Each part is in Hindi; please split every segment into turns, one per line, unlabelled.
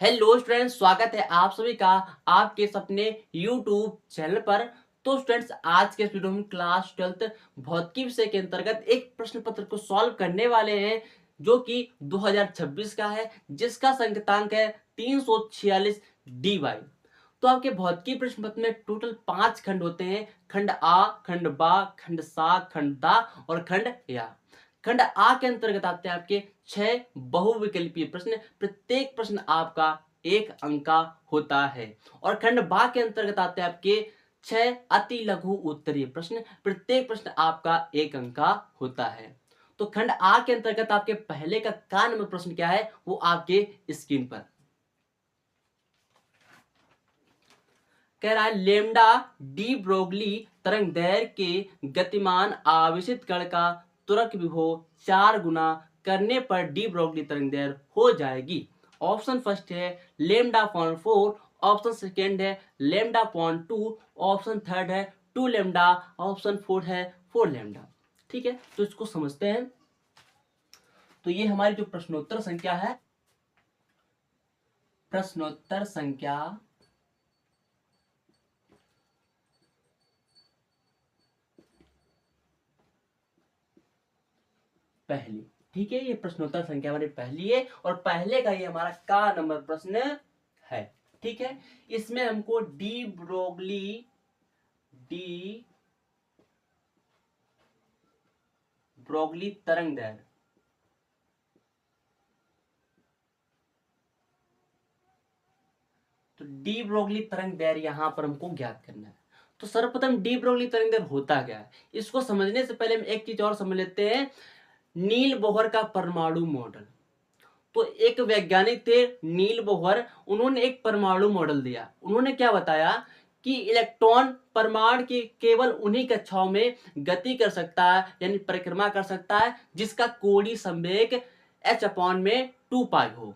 हेलो स्टूडेंट्स, स्वागत है आप सभी का आपके सपने यूट्यूब चैनल पर। तो स्टूडेंट्स, आज के वीडियो में क्लास 12 भौतिकी विषय के अंतर्गत एक प्रश्न पत्र को सॉल्व करने वाले हैं जो कि 2026 का है, जिसका संकेतांक है 346 dy। तो आपके भौतिकी प्रश्न पत्र में टोटल 5 खंड होते हैं। खंड आ, खंड बा, खंड सा, खंड दा और खंड या। खंड आ के अंतर्गत आते हैं आपके 6 बहुविकल्पीय प्रश्न। प्रत्येक प्रश्न आपका 1 अंक का होता है। और खंड बा के अंतर्गत आते हैं आपके 6 अति लघु उत्तरीय प्रश्न। प्रत्येक प्रश्न आपका 1 अंक का होता है। तो खंड आ के अंतर्गत आपके पहले का नंबर प्रश्न क्या है वो आपके स्क्रीन पर कह रहा है। लेमडा डी ब्रोगली तरंग दैर्घ्य के गतिमान आवेशित कण का त्वरक विभव 4 गुना करने पर डी ब्रोगली तरंग दैर्घ्य हो जाएगी। ऑप्शन फर्स्ट है लेमडा पॉइंट 4, ऑप्शन सेकेंड है लेमडा पॉइंट 2, ऑप्शन थर्ड है 2 लेमडा, ऑप्शन फोर्थ है 4 लेमडा। ठीक है, तो इसको समझते हैं। तो ये हमारी जो प्रश्नोत्तर संख्या है, प्रश्नोत्तर संख्या पहली। ठीक है, ये प्रश्नोत्तर संख्या हमारी पहली है और पहले का ये हमारा का नंबर प्रश्न है। ठीक है, इसमें हमको डी ब्रोगली तरंग दैर्घ्य, तो डी ब्रोगली तरंग दैर्घ्य यहां पर हमको ज्ञात करना है। तो सर्वप्रथम डी ब्रोगली तरंग दैर्घ्य होता क्या है, इसको समझने से पहले हम एक चीज और समझ लेते हैं। नील बोहर का परमाणु मॉडल। तो एक वैज्ञानिक थे नील बोहर, उन्होंने एक परमाणु मॉडल दिया। उन्होंने क्या बताया कि इलेक्ट्रॉन परमाणु की केवल उन्हीं कक्षाओं में गति कर सकता है, यानी परिक्रमा कर सकता है, जिसका कोणीय संवेग h/2 हो।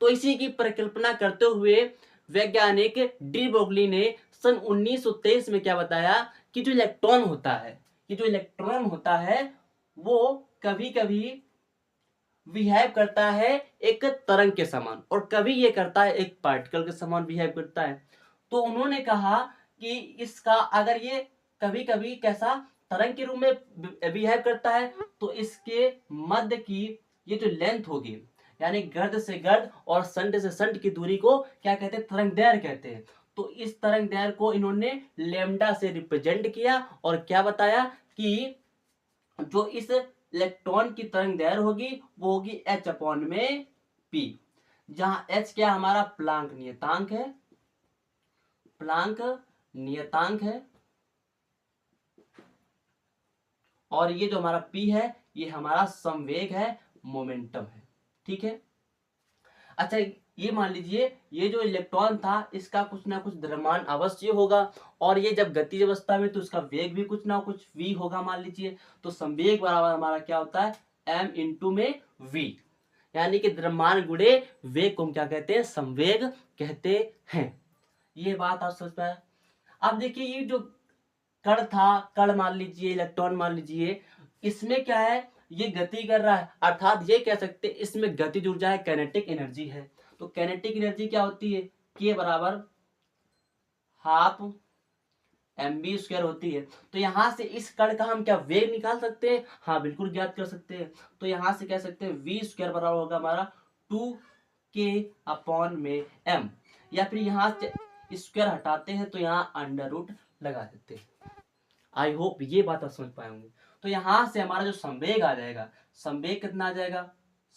तो इसी की परिकल्पना करते हुए वैज्ञानिक डी ब्रोगली ने सन 1923 में क्या बताया कि जो इलेक्ट्रॉन होता है वो कभी कभी बिहेव करता है एक तरंग के समान और कभी ये करता है एक पार्टिकल के समान बिहेव करता है। तो उन्होंने कहा कि इसका अगर ये कभी कभी कैसा तरंग के रूप में बिहेव करता है तो इसके मध्य की ये जो लेंथ होगी, यानी गर्द से गर्द और संट से संट की दूरी को क्या कहते हैं, तरंग दैर्घ्य कहते हैं। तो इस तरंग दैर्घ्य को इन्होंने लेमडा से रिप्रेजेंट किया और क्या बताया कि जो इस इलेक्ट्रॉन की तरंग दैर्घ्य होगी वो होगी h/p, जहां h क्या हमारा प्लांक नियतांक है और ये जो हमारा p है ये हमारा संवेग है, मोमेंटम है। ठीक है, अच्छा ये मान लीजिए ये जो इलेक्ट्रॉन था इसका कुछ ना कुछ द्रव्यमान अवश्य होगा और ये जब गतिज अवस्था में तो इसका वेग भी कुछ ना कुछ v होगा मान लीजिए। तो संवेग बराबर हमारा क्या होता है, m इंटू में v, यानी कि द्रव्यमान गुणे वेग को हम क्या कहते हैं, संवेग कहते हैं। ये बात आप समझ पाए। अब देखिए ये जो कण मान लीजिए, इलेक्ट्रॉन मान लीजिए, इसमें क्या है, ये गति कर रहा है, अर्थात ये कह सकते हैं इसमें गतिज ऊर्जा है, काइनेटिक एनर्जी है। तो काइनेटिक एनर्जी क्या होती है, के बराबर हाफ mv² होती है। तो यहां से इस कण का हम क्या वेग निकाल सकते हैं, हाँ बिल्कुल ज्ञात कर सकते हैं। तो यहां से कह सकते हैं v² बराबर होगा हमारा 2k/m, या फिर यहां से स्क्वायर हटाते हैं तो यहाँ अंडर रूट लगा देते हैं। आई होप ये बात आप समझ पाए होंगे। तो यहां से हमारा जो संवेग आ जाएगा, संवेग कितना आ जाएगा,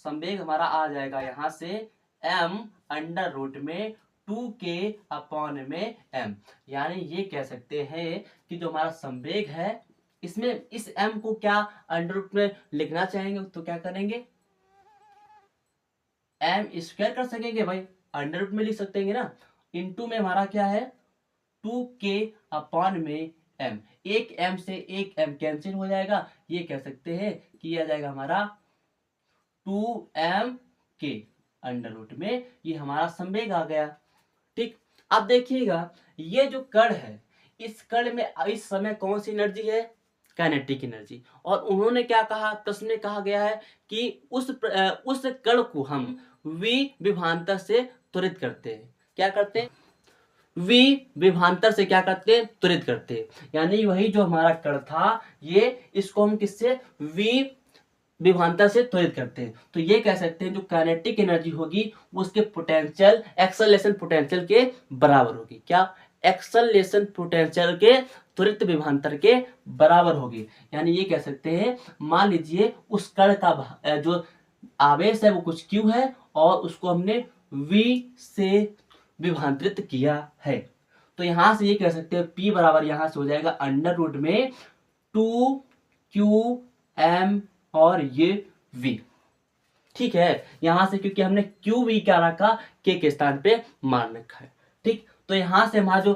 संवेग हमारा आ जाएगा यहां से m अंडर रूट में 2k/m, यानी ये कह सकते हैं कि जो हमारा संवेग है इसमें इस m को क्या अंडर रूट में लिखना चाहेंगे तो क्या करेंगे, m² कर सकेंगे भाई, अंडर रूट में लिख सकते हैं ना। इंटू में हमारा क्या है 2k/m, एक m से एक m कैंसिल हो जाएगा, ये कह सकते हैं कि आ जाएगा हमारा 2mk अंडर रूट में, ये हमारा संवेग आ गया। ठीक, अब देखिएगा ये जो कण है इस कण में इस समय कौन सी एनर्जी है, काइनेटिक एनर्जी। और उन्होंने क्या कहा, प्रश्न में कहा गया है कि उस कण को हम वी विभवांतर से त्वरित करते हैं। क्या करते हैं? वी विभवांतर से क्या करते हैं? त्वरित करते हैं। यानी वही जो हमारा कण था, ये इसको हम किससे? वी विभवांतर से त्वरित करते हैं। तो ये कह सकते हैं जो काइनेटिक एनर्जी होगी वो उसके पोटेंशियल एक्सेलरेशन पोटेंशियल के बराबर होगी। क्या? एक्सेलरेशन पोटेंशियल के त्वरित विभवांतर के बराबर होगी। यानी ये कह सकते हैं, मान लीजिए उस कण का जो आवेश है वो कुछ q है और उसको हमने v से विभवांतरित किया है। तो यहां से ये कह सकते हैं p बराबर यहां से हो जाएगा अंडर रूट में 2qm और ये v। ठीक है, यहां से क्योंकि हमने qv क्या रखा, k के स्थान पे मान रखा है। ठीक, तो यहां से हमारा जो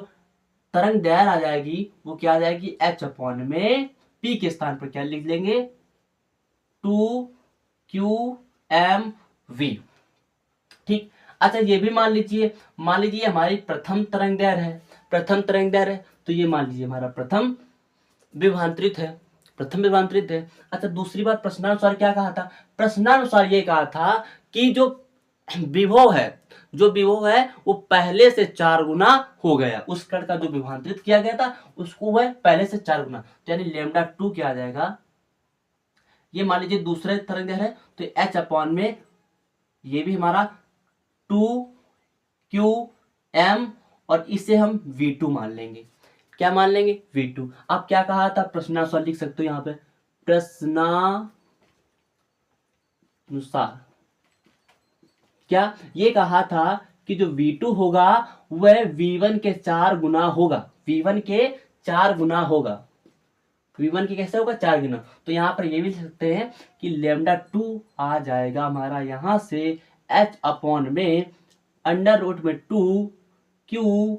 तरंग दैर्घ्य आ जाएगी वो क्या आ जाएगी? h अपॉन में p के स्थान पर क्या लिख लेंगे? 2qmv। ठीक, अच्छा ये भी मान लीजिए हमारी प्रथम तरंग दैर्घ्य है, प्रथम तरंग दैर्घ्य है, तो ये मान लीजिए हमारा प्रथम विभवांतरित है, प्रथम विभवांतरित है। अच्छा दूसरी बात प्रश्नानुसार क्या कहा था? प्रश्नानुसार ये कहा था कि जो विभव है वो पहले से 4 गुना हो गया। उस कण का जो विभवांतरित किया गया था उसको वह पहले से 4 गुना, तो यानी λ2 क्या आ जाएगा? ये मान लीजिए दूसरे तरंग दैर्घ्य है, तो h अपॉन में ये भी हमारा 2qm और इसे हम v2 मान लेंगे। क्या मान लेंगे? v2। अब क्या कहा था? प्रश्नानुसार लिख सकते हो यहाँ पे, प्रश्नानुसार क्या ये कहा था कि जो v2 होगा वह v1 के 4 गुना होगा, v1 के 4 गुना होगा। v1 के कैसे होगा? 4 गुना। तो यहाँ पर ये भी लिख सकते हैं कि λ2 आ जाएगा हमारा यहाँ से h अपॉन में अंडर रूट में 2q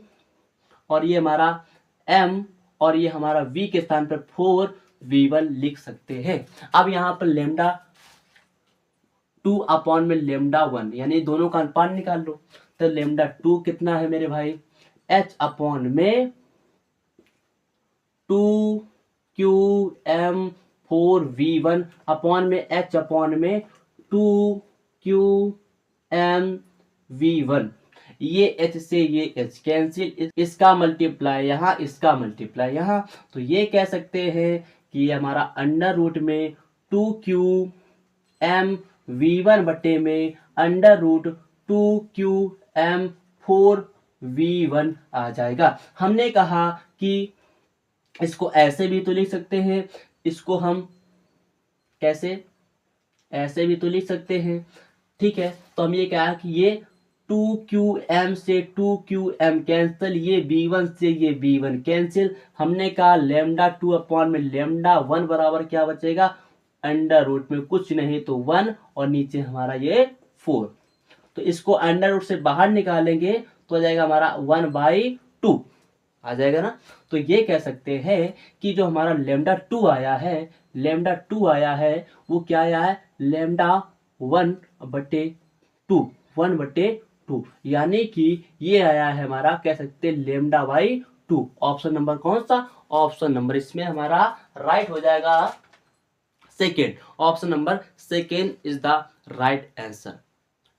और ये हमारा m और ये हमारा v के स्थान पर 4v1 लिख सकते हैं। अब यहाँ पर λ2 अपॉन में λ1 यानी दोनों का अनुपात निकाल लो। तो λ2 कितना है मेरे भाई? h अपॉन में 2qm 4v1 अपॉन में h अपॉन में 2qm v1। ये h से ये h कैंसिल, इसका मल्टीप्लाई यहाँ, इसका मल्टीप्लाई यहाँ। तो ये कह सकते हैं कि ये हमारा अंडर रूट में 2qm v1 बटे में अंडर रूट 2qm 4v1 आ जाएगा। हमने कहा कि इसको ऐसे भी तो लिख सकते हैं, इसको हम कैसे? ऐसे भी तो लिख सकते हैं। ठीक है, तो हम ये कहा कि ये 2qm से 2qm कैंसिल, ये v1 से ये v1 कैंसिल। हमने कहा λ2 अपॉन में λ1 बराबर क्या बचेगा? अंडर रूट में कुछ नहीं तो 1 और नीचे हमारा ये 4। तो इसको अंडर रूट से बाहर निकालेंगे तो आ जाएगा हमारा 1/2 आ जाएगा ना। तो ये कह सकते हैं कि जो हमारा λ2 आया है वो क्या आया है? λ1/2 यानी कि ये आया है हमारा, कह सकते हैं λ/2। ऑप्शन नंबर कौन सा? ऑप्शन नंबर इसमें हमारा राइट हो जाएगा second. Option number second is the right answer.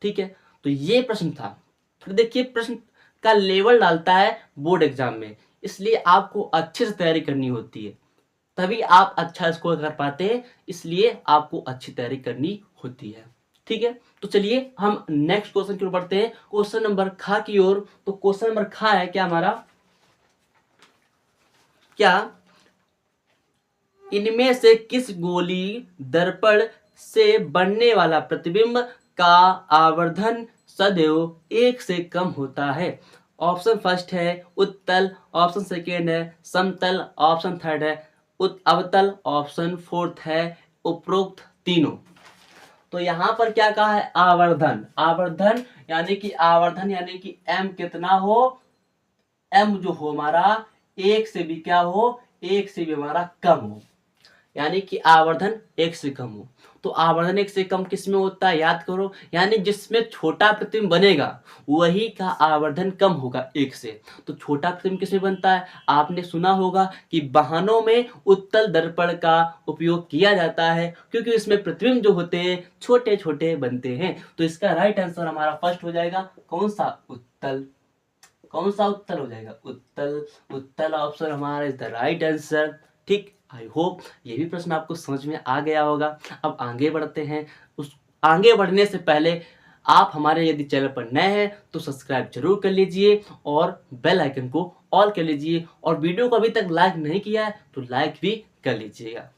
ठीक है, तो ये प्रश्न था। फिर देखिए प्रश्न का लेवल डालता है बोर्ड एग्जाम में, इसलिए आपको अच्छे से तैयारी करनी होती है, तभी आप अच्छा स्कोर कर पाते हैं, इसलिए आपको अच्छी तैयारी करनी होती है। ठीक है, तो चलिए हम नेक्स्ट क्वेश्चन की ओर बढ़ते हैं, क्वेश्चन नंबर ख की ओर। तो क्वेश्चन नंबर ख है क्या हमारा? क्या इनमें से किस गोली दर्पण से बनने वाला प्रतिबिंब का आवर्धन सदैव 1 से कम होता है? ऑप्शन फर्स्ट है उत्तल, ऑप्शन सेकेंड है समतल, ऑप्शन थर्ड है अवतल, ऑप्शन फोर्थ है उपरोक्त तीनों। तो यहाँ पर क्या कहा है? आवर्धन यानी कि m कितना हो? m जो हो हमारा 1 से भी क्या हो? 1 से भी हमारा कम हो, यानी कि आवर्धन 1 से कम हो। तो आवर्धन 1 से कम किस में होता है, याद करो, यानी जिसमें छोटा प्रतिबिंब बनेगा वही का आवर्धन कम होगा 1 से। तो छोटा प्रतिबिंब किस में बनता है, आपने सुना होगा कि वाहनों में उत्तल दर्पण का उपयोग किया जाता है क्योंकि इसमें प्रतिबिंब जो होते हैं छोटे छोटे बनते हैं। तो इसका राइट आंसर हमारा फर्स्ट हो जाएगा, कौन सा, उत्तल। कौन सा उत्तल हो जाएगा, उत्तल। उत्तल ऑप्शन हमारा इज द राइट आंसर। ठीक, आई होप ये भी प्रश्न आपको समझ में आ गया होगा। अब आगे बढ़ते हैं। उस आगे बढ़ने से पहले आप हमारे यदि चैनल पर नए हैं तो सब्सक्राइब जरूर कर लीजिए और बेल आइकन को ऑल कर लीजिए, और वीडियो को अभी तक लाइक नहीं किया है तो लाइक भी कर लीजिएगा।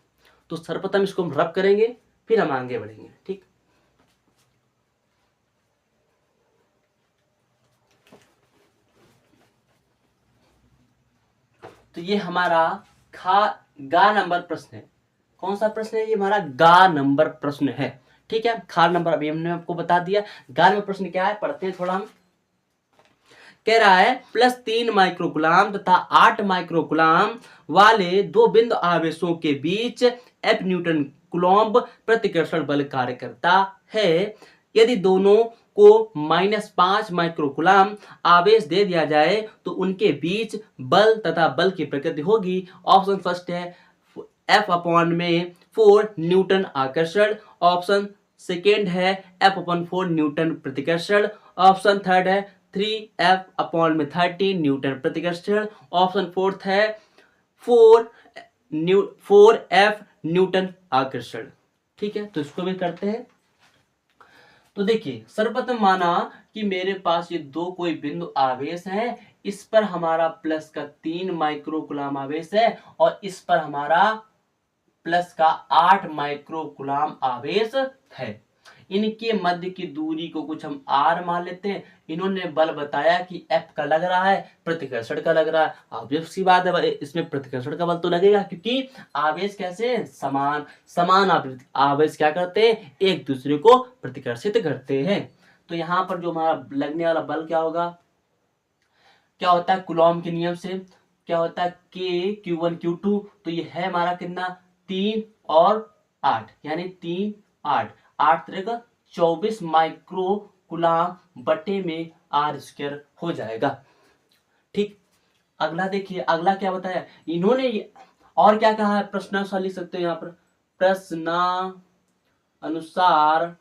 तो सर्वप्रथम इसको हम रब करेंगे, फिर हम आगे बढ़ेंगे। ठीक, तो ये हमारा गा नंबर प्रश्न है। कौन सा प्रश्न है, ये हमारा गा नंबर प्रश्न है। ठीक है, खा नंबर अभी हमने आपको बता दिया। गा नंबर प्रश्न क्या है, पढ़ते हैं थोड़ा हम। कह रहा है +3 माइक्रोकुलाम तथा 8 माइक्रोकुलाम वाले दो बिंदु आवेशों के बीच F न्यूटन कूलम्ब प्रतिकर्षण बल कार्य करता है। यदि दोनों को -5 माइक्रोकुलाम आवेश दे दिया जाए तो उनके बीच बल तथा बल की प्रकृति होगी। ऑप्शन फर्स्ट है F/4 न्यूटन आकर्षण, ऑप्शन सेकेंड है F/4 न्यूटन प्रतिकर्षण, ऑप्शन थर्ड है 3F/13 न्यूटन प्रतिकर्षण, ऑप्शन फोर्थ है 4F न्यूटन आकर्षण। ठीक है, तो इसको भी करते हैं। तो देखिए, सर्वप्रथम माना कि मेरे पास ये दो कोई बिंदु आवेश हैं, इस पर हमारा प्लस का 3 माइक्रोकुलाम आवेश है और इस पर हमारा प्लस का 8 माइक्रोकुलाम आवेश है। इनके मध्य की दूरी को कुछ हम r मान लेते हैं। इन्होंने बल बताया कि F का लग रहा है, प्रतिकर्षण का लग रहा है। ऑब्वियस सी बात है, इसमें प्रतिकर्षण का बल तो लगेगा क्योंकि आवेश कैसे हैं, समान। समान आवेश क्या करते हैं, एक दूसरे को प्रतिकर्षित करते हैं। तो यहाँ पर जो हमारा लगने वाला बल क्या होगा, क्या होता है, कूलॉम के नियम से क्या होता है, K Q1 Q2। तो ये है हमारा कितना, 3 और 8, यानी 3 8 8 तरह 24 माइक्रो कुलाम बटे में r² हो जाएगा। ठीक, अगला देखिए, अगला क्या बताया इन्होंने, और क्या कहा है, प्रश्नानुसार लिख सकते हो यहाँ पर, प्रश्नानुसार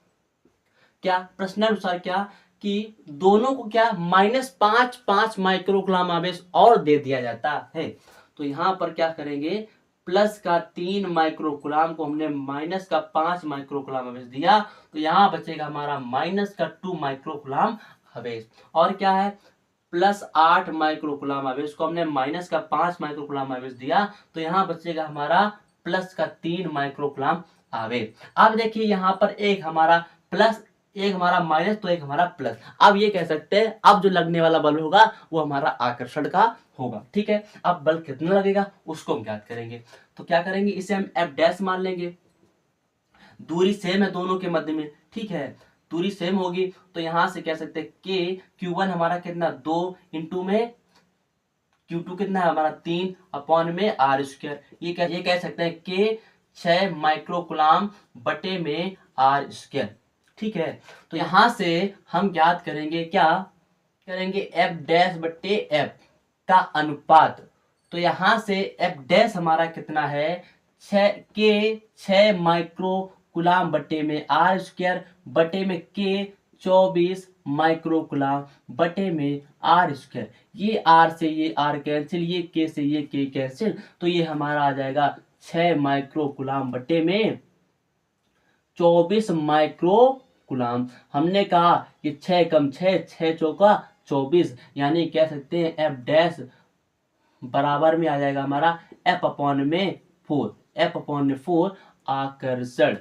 क्या, प्रश्नानुसार क्या कि दोनों को क्या -5 माइक्रोकुलाम आवेश और दे दिया जाता है। तो यहाँ पर क्या करेंगे, प्लस का 3 माइक्रोकुलाम को हमने -5 माइक्रोकुलाम आवेश दिया, तो यहाँ बचेगा हमारा -2 माइक्रोकुलाम आवेश। और क्या है, +8 माइक्रोकुलाम आवेश को हमने -5 माइक्रोकुलाम आवेश दिया, तो यहाँ बचेगा हमारा +3 माइक्रोकुलाम आवेश। अब देखिए यहाँ पर एक हमारा प्लस, एक हमारा माइनस, तो एक हमारा प्लस। अब ये कह सकते हैं अब जो लगने वाला बल होगा वो हमारा आकर्षण का होगा। ठीक है, अब बल कितना लगेगा उसको हम ज्ञात करेंगे। तो क्या करेंगे, इसे हम F' मान लेंगे। दूरी सेम है दोनों के मध्य में, ठीक है, दूरी सेम होगी। तो यहां से कह सकते हैं K Q1 हमारा कितना, 2 इंटू में Q2 कितना है हमारा 3 अपॉन में r²। ये कह सकते हैं K 6 माइक्रोकुलाम बटे में r²। ठीक है, तो यहां से हम ज्ञात करेंगे, क्या करेंगे, F' बटे F का अनुपात। तो यहां से F' हमारा कितना है, 6 माइक्रोकुलाम बटे में r² बटे में K 24 माइक्रोकुलाम बटे में r²। ये r से ये r कैंसिल, ये K से ये K कैंसिल, तो ये हमारा आ जाएगा 6 माइक्रोकुलाम बटे में 24 माइक्रोकुलाम। हमने कहा कि 6 कम 6, 6 चौका 24, यानी कह सकते हैं F' बराबर में आ जाएगा हमारा F/4 आकर्षण।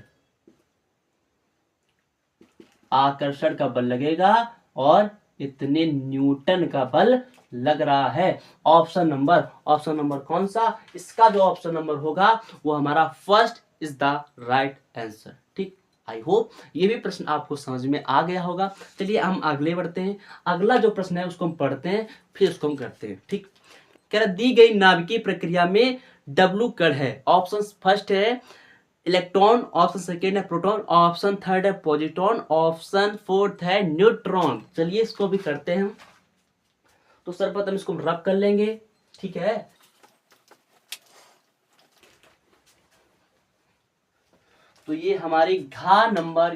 आकर्षण का बल लगेगा और इतने न्यूटन का बल लग रहा है। ऑप्शन नंबर कौन सा, इसका जो ऑप्शन नंबर होगा वो हमारा first is the right answer. ठीक, आई होप ये भी प्रश्न आपको समझ में आ गया होगा। चलिए हम अगले बढ़ते हैं। अगला जो प्रश्न है उसको हम पढ़ते हैं, फिर उसको हम करते हैं। ठीक, कह रहा दी गई नाभिकीय प्रक्रिया में W कण है। ऑप्शन फर्स्ट है इलेक्ट्रॉन, ऑप्शन सेकेंड है प्रोटॉन, ऑप्शन थर्ड है पॉजिट्रॉन, ऑप्शन फोर्थ है न्यूट्रॉन। चलिए इसको भी करते हैं हम। तो सर्वप्रथम इसको रब कर लेंगे, ठीक है। तो ये हमारी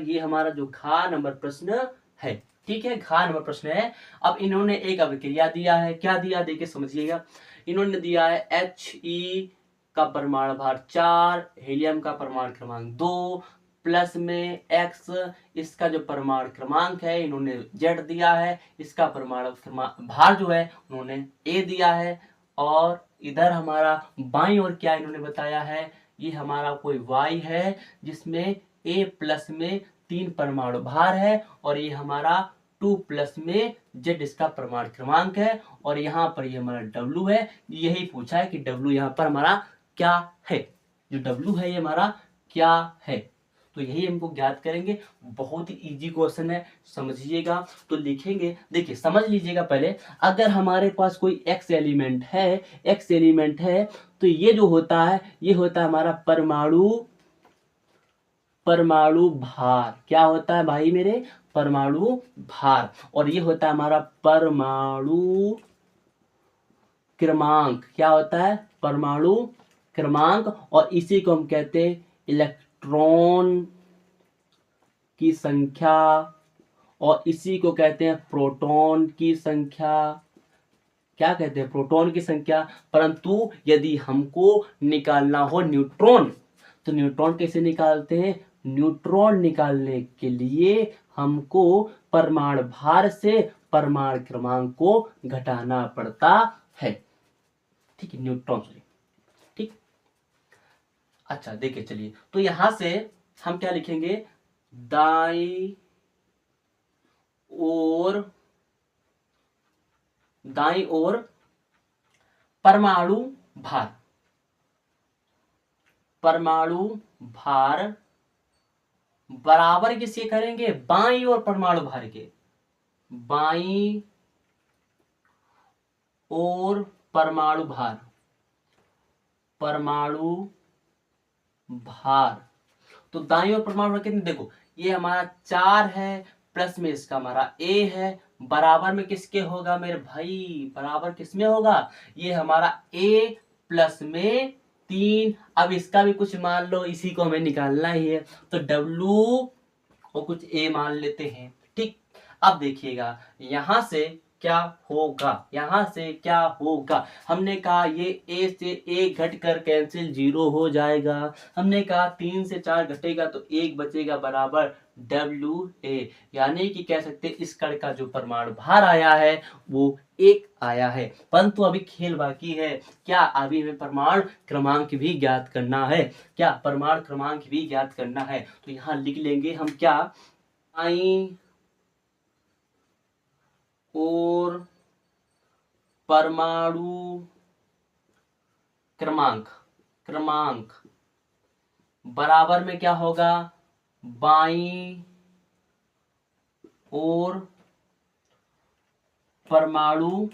ये हमारा जो घा नंबर प्रश्न है, ठीक है, घा नंबर प्रश्न है। अब इन्होंने एक अभिक्रिया दिया है, क्या दिया देखिए समझिएगा। इन्होंने दिया है He का परमाणु भार 4, हीलियम का परमाणु क्रमांक 2, प्लस में X, इसका जो परमाणु क्रमांक है इन्होंने Z दिया है, इसका परमाणु भार जो है उन्होंने A दिया है, और इधर हमारा बाईं ओर क्या इन्होंने बताया है, ये हमारा कोई Y है जिसमें A प्लस में 3 परमाणु भार है, और ये हमारा 2 प्लस में Z इसका परमाणु क्रमांक है, और यहाँ पर ये हमारा W है। यही पूछा है कि W यहाँ पर हमारा क्या है, जो W है ये हमारा क्या है। तो यही हमको ज्ञात करेंगे। बहुत ही इजी क्वेश्चन है, समझिएगा। तो लिखेंगे, देखिए समझ लीजिएगा पहले, अगर हमारे पास कोई x एलिमेंट है तो ये जो होता है ये होता है हमारा परमाणु भार। क्या होता है भाई मेरे? परमाणु भार। और ये होता है हमारा परमाणु क्रमांक। क्या होता है? परमाणु क्रमांक। और इसी को हम कहते हैं इलेक्ट्रॉन की संख्या, और इसी को कहते हैं प्रोटॉन की संख्या। क्या कहते हैं? प्रोटॉन की संख्या। परंतु यदि हमको निकालना हो न्यूट्रॉन, तो न्यूट्रॉन कैसे निकालते हैं? न्यूट्रॉन निकालने के लिए हमको परमाणु भार से परमाणु क्रमांक को घटाना पड़ता है, ठीक है, न्यूट्रॉन से, ठीक। अच्छा देखिए, चलिए तो यहां से हम क्या लिखेंगे? दाई ओर परमाणु भार बराबर किसके करेंगे? बाईं ओर परमाणु भार के। बाईं ओर परमाणु भार। तो दाईं ओर परमाणु भार कितने? देखो ये हमारा 4 है, प्लस में इसका हमारा A है, बराबर में किसके होगा मेरे भाई? बराबर किसमें होगा? ये हमारा A प्लस में 3। अब इसका भी कुछ मान लो, इसी को हमें निकालना ही है, तो W और कुछ A मान लेते हैं, ठीक। अब देखिएगा यहां से क्या होगा, हमने कहा ये A से A घट कर कैंसिल 0 हो जाएगा। हमने कहा 3 से 4 घटेगा तो 1 बचेगा, बराबर WA। यानी कि कह सकते हैं इस कण का जो परमाणु भार आया है वो 1 आया है। परंतु अभी खेल बाकी है। क्या? अभी हमें परमाणु क्रमांक भी ज्ञात करना है। तो यहाँ लिख लेंगे हम क्या? दाईं और परमाणु क्रमांक बराबर में क्या होगा? बाईं और परमाणु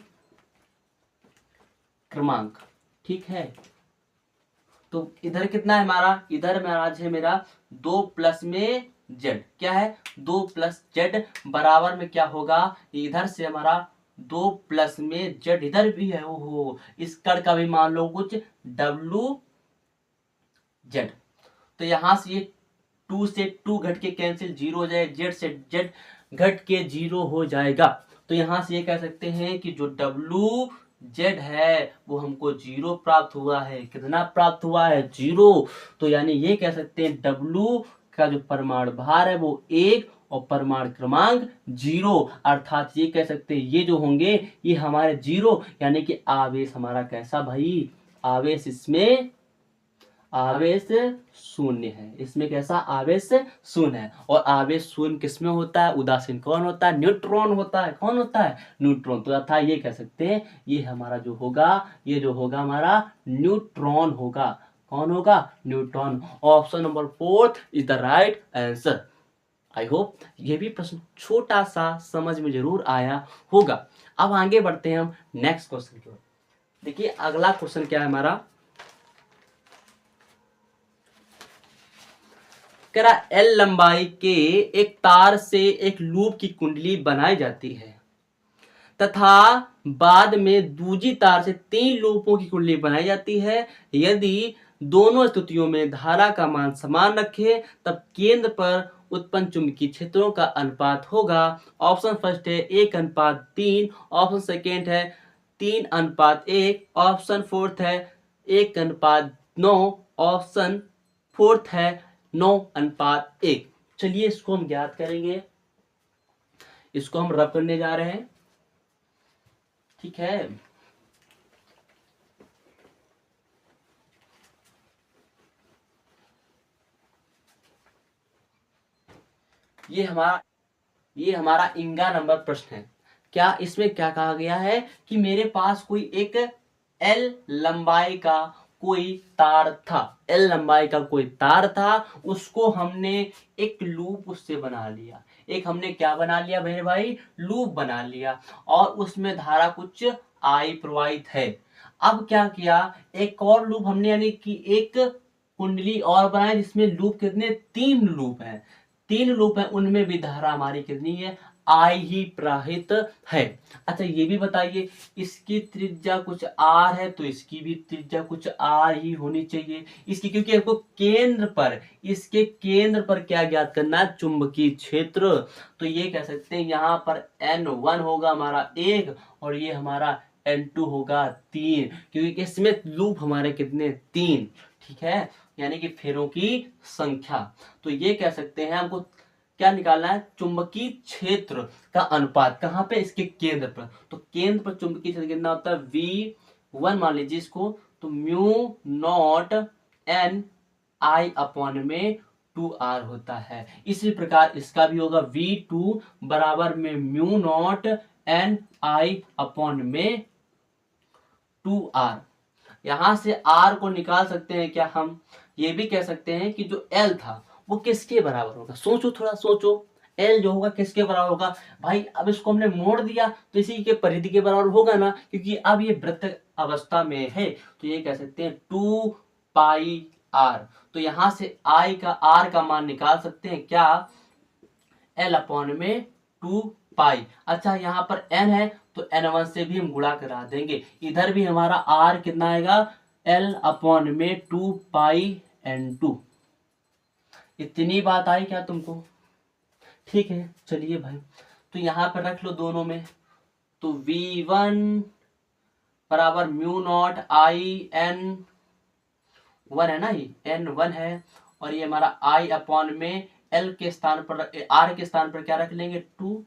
क्रमांक, ठीक है। तो इधर कितना है हमारा? इधर महाराज है मेरा 2 प्लस में Z। क्या है? 2 प्लस Z बराबर में क्या होगा? इधर से हमारा 2 प्लस में Z इधर भी है, ओहो, इस कण का भी मान लो कुछ WZ। तो यहां से ये 2 से 2 घट के कैंसिल 0 हो जाए, Z से Z घट के 0 हो जाएगा। तो यहां से ये कह सकते हैं कि जो WZ है वो हमको 0 प्राप्त हुआ है। कितना प्राप्त हुआ है? 0। तो यानी ये कह सकते हैं W का जो परमाणु भार है वो 1 और परमाणु क्रमांक 0, अर्थात ये कह सकते हैं ये जो होंगे ये हमारे 0, यानी कि आवेश हमारा कैसा भाई? आवेश इसमें आवेश शून्य है। इसमें कैसा? आवेश शून्य है। और आवेश शून्य किसमें होता है? उदासीन कौन होता है? न्यूट्रॉन होता है। कौन होता है? न्यूट्रॉन। तो अर्थात ये कह सकते हैं ये हमारा जो होगा, ये जो होगा हमारा न्यूट्रॉन होगा। कौन होगा? Neutron. Option number 4 is the right answer. I hope ये भी प्रश्न छोटा सा समझ में जरूर आया होगा। अब आगे बढ़ते हैं हम नेक्स्ट क्वेश्चन की ओर। देखिए अगला क्वेश्चन क्या है हमारा? कह रहा एल लंबाई के एक तार से एक लूप की कुंडली बनाई जाती है तथा बाद में दूसरी तार से 3 लूपों की कुंडली बनाई जाती है। यदि दोनों स्थितियों में धारा का मान समान रखे तब केंद्र पर उत्पन्न चुंबकीय क्षेत्रों का अनुपात होगा। ऑप्शन फर्स्ट है 1:3, ऑप्शन सेकेंड है 3:1, ऑप्शन फोर्थ है 1:9, ऑप्शन फोर्थ है 9:1। चलिए इसको हम ज्ञात करेंगे, इसको हम रब करने जा रहे हैं। ठीक है, ये हमारा इंगा नंबर प्रश्न है। क्या इसमें क्या कहा गया है कि मेरे पास कोई एक एल लंबाई का कोई तार था, एल लंबाई का कोई तार था, उसको हमने एक लूप उससे बना लिया। एक हमने क्या बना लिया मेरे भाई, लूप बना लिया, और उसमें धारा कुछ आई प्रवाहित है। अब क्या किया, एक और लूप हमने यानी कि एक कुंडली और बनाई जिसमें लूप कितने, 3 लूप हैं। 3 लूप हैं, उनमें भी धारा हमारी कितनी है, आई ही प्रवाहित है। अच्छा ये भी बताइए, इसकी त्रिज्या कुछ आर है तो इसकी भी त्रिज्या कुछ आर ही होनी चाहिए इसकी, क्योंकि आपको केंद्र पर, इसके केंद्र पर क्या ज्ञात करना है, चुंबकीय क्षेत्र। तो ये कह सकते हैं यहाँ पर N1 होगा हमारा 1 और ये हमारा N2 होगा 3, क्योंकि इसमें लूप हमारे कितने, 3। ठीक है, यानी कि फेरों की संख्या। तो ये कह सकते हैं हमको क्या निकालना है, चुंबकीय क्षेत्र का अनुपात कहाँ पे, इसके केंद्र पर। तो केंद्र पर चुंबकीय क्षेत्र कितना होता है, V1 मान लीजिए इसको, तो mu naught N I upon में 2R होता है। इसी प्रकार इसका भी होगा V2 बराबर में mu naught N I upon में 2R। यहां से R को निकाल सकते हैं क्या हम, ये भी कह सकते हैं कि जो L था वो किसके बराबर होगा। सोचो, थोड़ा सोचो, L जो होगा किसके बराबर होगा भाई। अब इसको हमने मोड़ दिया तो इसी के परिधि के बराबर होगा ना, क्योंकि अब ये वृत्त अवस्था में है। तो ये कह सकते हैं 2πr। तो यहां से I का, R का मान निकाल सकते हैं क्या, L अपॉन में 2π। अच्छा यहाँ पर N है तो N1 से भी हम गुणा करा देंगे। इधर भी हमारा R कितना आएगा, L अपॉन में 2πN2। इतनी बात आई क्या तुमको, ठीक है। चलिए भाई, तो यहाँ पर रख लो दोनों में, तो V1 बराबर म्यू नॉट IN1 है ना, ये N1 है, और ये हमारा I अपॉन में L के स्थान पर, R के स्थान पर क्या रख लेंगे, 2,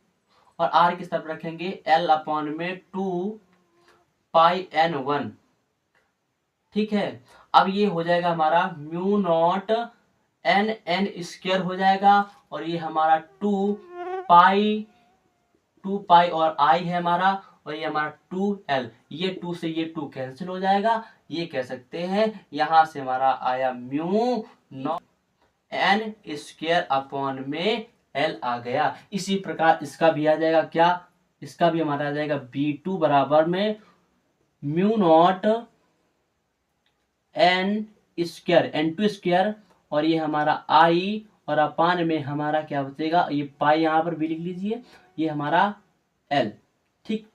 और R के स्थान पर रखेंगे L अपॉन में 2πN1। ठीक है, अब ये हो जाएगा हमारा म्यू नॉट N स्क्वायर हो जाएगा, और ये हमारा 2π और I है हमारा, और ये हमारा 2L, ये 2 से ये 2 कैंसिल हो जाएगा। ये कह सकते हैं यहां से हमारा आया mu naught N square upon में L आ गया। इसी प्रकार इसका भी आ जाएगा क्या, इसका भी हमारा आ जाएगा B2 बराबर में mu naught N square N2 square, और ये हमारा I, और अपान में हमारा क्या बचेगा, ये पाई यहाँ पर भी लिख लीजिए, ये हमारा L। ठीक,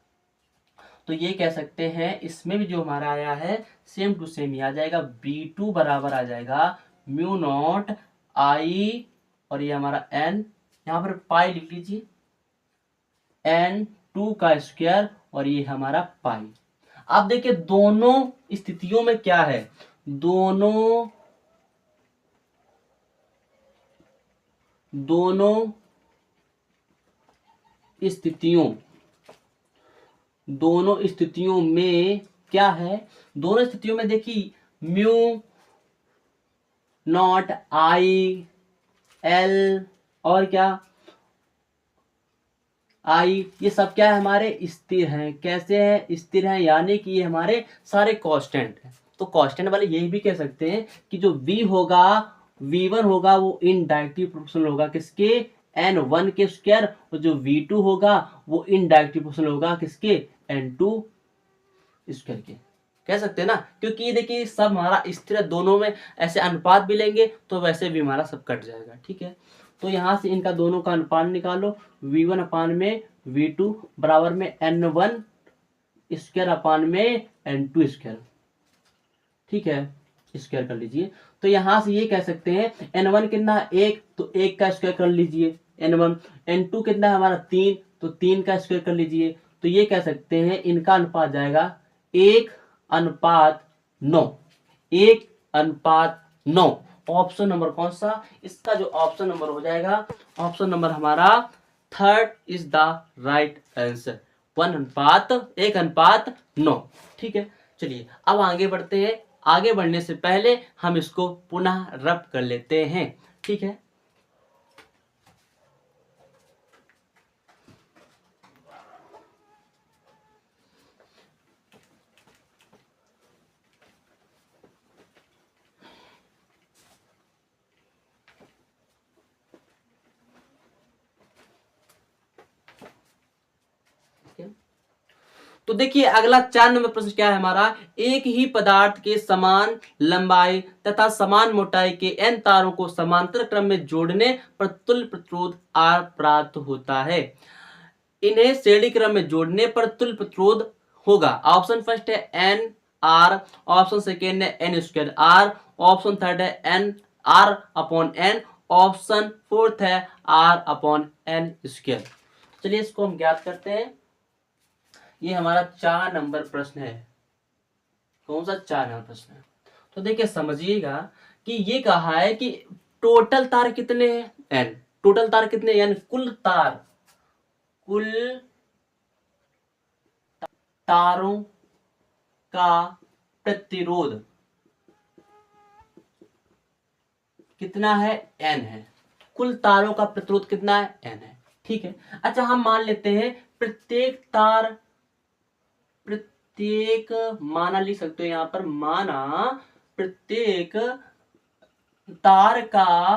तो ये कह सकते हैं इसमें भी जो हमारा आया है सेम टू सेम ही आ जाएगा। B2 बराबर आ जाएगा म्यू नॉट I, और ये हमारा N, यहाँ पर पाई लिख लीजिए, N2 का स्क्वायर, और ये हमारा पाई। अब देखिए दोनों स्थितियों में क्या है, दोनों स्थितियों में क्या है, दोनों स्थितियों में देखिए म्यू नॉट I L और क्या I, ये सब क्या है, हमारे स्थिर हैं। कैसे हैं, स्थिर हैं, यानी कि ये हमारे सारे कांस्टेंट हैं। तो कांस्टेंट वाले यही भी कह सकते हैं कि जो V होगा, V1 होगा, वो इनडायरेक्टली प्रोपोर्शनल होगा किसके, N1 के स्क्वायर, और जो V2 होगा वो इनडायरेक्टली प्रोपोर्शनल होगा किसके, N2 स्क्वायर के। कह सकते हैं ना, क्योंकि ये देखिए सब हमारा स्थिर है, दोनों में ऐसे अनुपात भी लेंगे तो वैसे भी हमारा सब कट जाएगा। ठीक है, तो यहाँ से इनका दोनों का अनुपात निकालो, v1 अपान में v2 बराबर में n1 स्क्वायर अपान में n2 स्क्वायर। ठीक है, स्क्वायर कर लीजिए। तो यहाँ से ये कह सकते हैं n1 कितना, 1, तो 1 का स्क्वायर कर लीजिए n1। n2 कितना है हमारा 3, तो 3 का स्क्वायर कर लीजिए। तो ये कह सकते हैं इनका अनुपात जाएगा 1:9, 1:9। ऑप्शन नंबर कौन सा, इसका जो ऑप्शन नंबर हो जाएगा, ऑप्शन नंबर हमारा third is the right answer, 1:9। ठीक है, चलिए अब आगे बढ़ते हैं। आगे बढ़ने से पहले हम इसको पुनः रब कर लेते हैं। ठीक है, तो देखिए अगला 4 नंबर प्रश्न क्या है हमारा, एक ही पदार्थ के समान लंबाई तथा समान मोटाई के n तारों को समांतर क्रम में जोड़ने पर तुल्य प्रतिरोध R प्राप्त होता है। इन्हें श्रेणी क्रम में जोड़ने पर तुल्य प्रतिरोध होगा। ऑप्शन फर्स्ट है एन आर, ऑप्शन सेकेंड है n square r, option third है n r upon n, option fourth है आर अपॉन एन स्क्वायर। चलिए इसको हम ज्ञात करते हैं। ये हमारा 4 नंबर प्रश्न है। कौन सा 4 नंबर प्रश्न है, तो देखिए समझिएगा कि ये कहा है कि टोटल तार कितने हैं, एन। टोटल तार कितने, यानी कुल तार, कुल तारों का प्रतिरोध कितना है, एन है। कुल तारों का प्रतिरोध कितना है, एन है। ठीक है, अच्छा हम मान लेते हैं प्रत्येक तार, प्रत्येक माना लिख सकते हो यहां पर, माना प्रत्येक तार का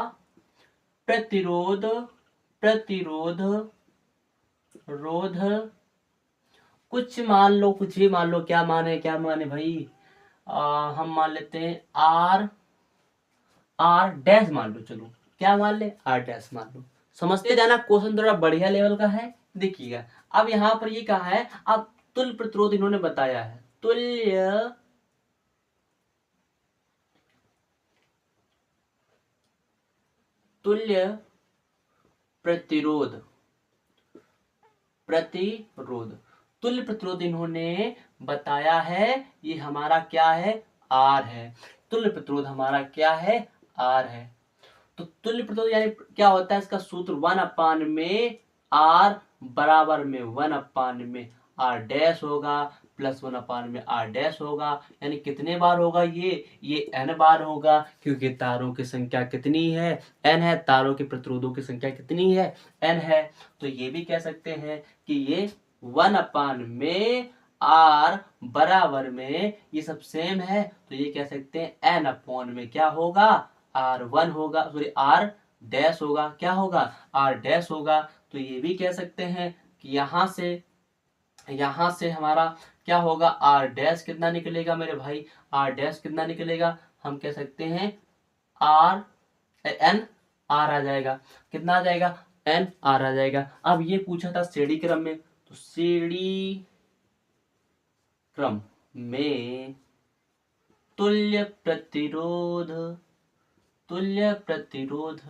प्रतिरोध, प्रतिरोध रोध कुछ मान लो, कुछ भी मान लो, क्या माने, क्या माने भाई, हम मान लेते हैं आर, आर डैश मान लो, चलो क्या मान ले, आर डैश मान लो। समझते जाना, क्वेश्चन थोड़ा बढ़िया लेवल का है, देखिएगा। अब यहां पर ये कहा है, अब तुल्य प्रतिरोध इन्होंने बताया है, तुल्य तुल्य प्रतिरोध, प्रतिरोध तुल्य प्रतिरोध इन्होंने बताया है, ये हमारा क्या है, आर है। तुल्य प्रतिरोध हमारा क्या है, आर है। तो तुल्य प्रतिरोध यानी क्या होता है, इसका सूत्र 1 में आर बराबर में 1 आर डैश होगा, प्लस 1 में आर डैश होगा। यानी कितने बार होगा ये एन बार होगा, क्योंकि तारों की संख्या कितनी है, एन है। तारों के प्रतिरोधों की संख्या कितनी है, एन है। तो ये भी कह सकते हैं कि ये 1 में आर बराबर में, ये सब सेम है, तो ये कह सकते हैं एन अपॉन में क्या होगा, R1 होगा, सॉरी आर डैश होगा, क्या होगा, आर डैश होगा। तो ये भी कह सकते हैं कि यहां से हमारा क्या होगा, आर डैश कितना निकलेगा मेरे भाई, आर डैश कितना निकलेगा, हम कह सकते हैं आर एन आर आ जाएगा, कितना आ जाएगा, एन आर आ जाएगा। अब ये पूछा था श्रेणी क्रम में, तो श्रेणी क्रम में तुल्य प्रतिरोध, तुल्य प्रतिरोध,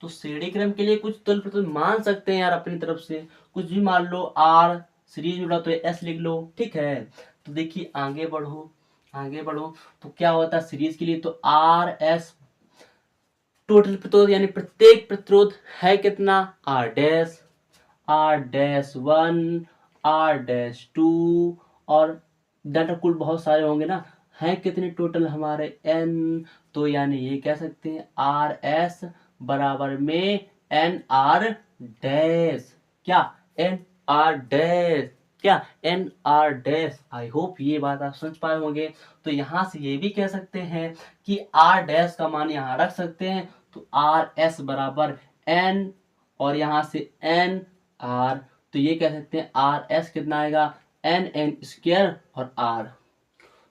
तो श्रेणी क्रम के लिए कुछ तुल्य प्रतिरोध मान सकते हैं यार अपनी तरफ से, कुछ भी मान लो, आर सीरीज में तो एस लिख लो, ठीक है। तो देखिए आगे बढ़ो, आगे बढ़ो, तो क्या होता है सीरीज के लिए, तो आर एस टोटल प्रतिरोध, यानी प्रत्येक प्रतिरोध है कितना, R dash, R dash 1, R dash 2, और डाटा कुल बहुत सारे होंगे ना, हैं कितने टोटल हमारे एन। तो यानी ये कह सकते हैं आर एस बराबर में एन आर डैश, क्या, एन आर डैश, क्या, N R dash. I hope ये बात आप समझ पाए होंगे। तो यहां से ये भी कह सकते हैं कि आर डैश का मान यहां रख सकते हैं, तो आर एस बराबर एन, और यहां से एन आर, तो ये कह सकते हैं आर एस कितना आएगा, एन स्क्वायर और आर।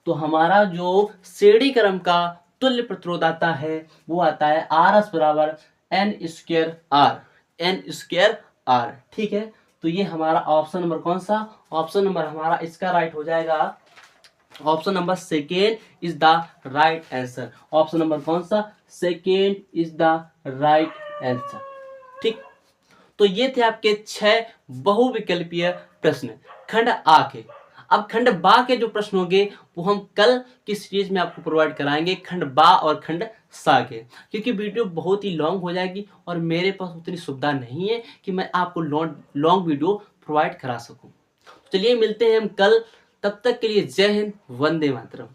तो हमारा जो श्रेणी क्रम का तुल्य प्रतिरोध आता है वो आता है आर एस बराबर N square R, N square R. ठीक है, तो ये हमारा ऑप्शन नंबर कौन सा, ऑप्शन नंबर हमारा इसका राइट हो जाएगा, option number second is the right answer. Option number कौन सा, second is the right answer. ठीक, तो ये थे आपके 6 बहुविकल्पीय प्रश्न खंड आ के। अब खंड बा के जो प्रश्न होंगे वो हम कल की सीरीज में आपको प्रोवाइड कराएंगे, खंड बा और खंड सा के, क्योंकि वीडियो बहुत ही लॉन्ग हो जाएगी और मेरे पास उतनी सुविधा नहीं है कि मैं आपको लॉन्ग वीडियो प्रोवाइड करा सकूं। चलिए मिलते हैं हम कल, तब तक के लिए जय हिंद, वंदे मातरम।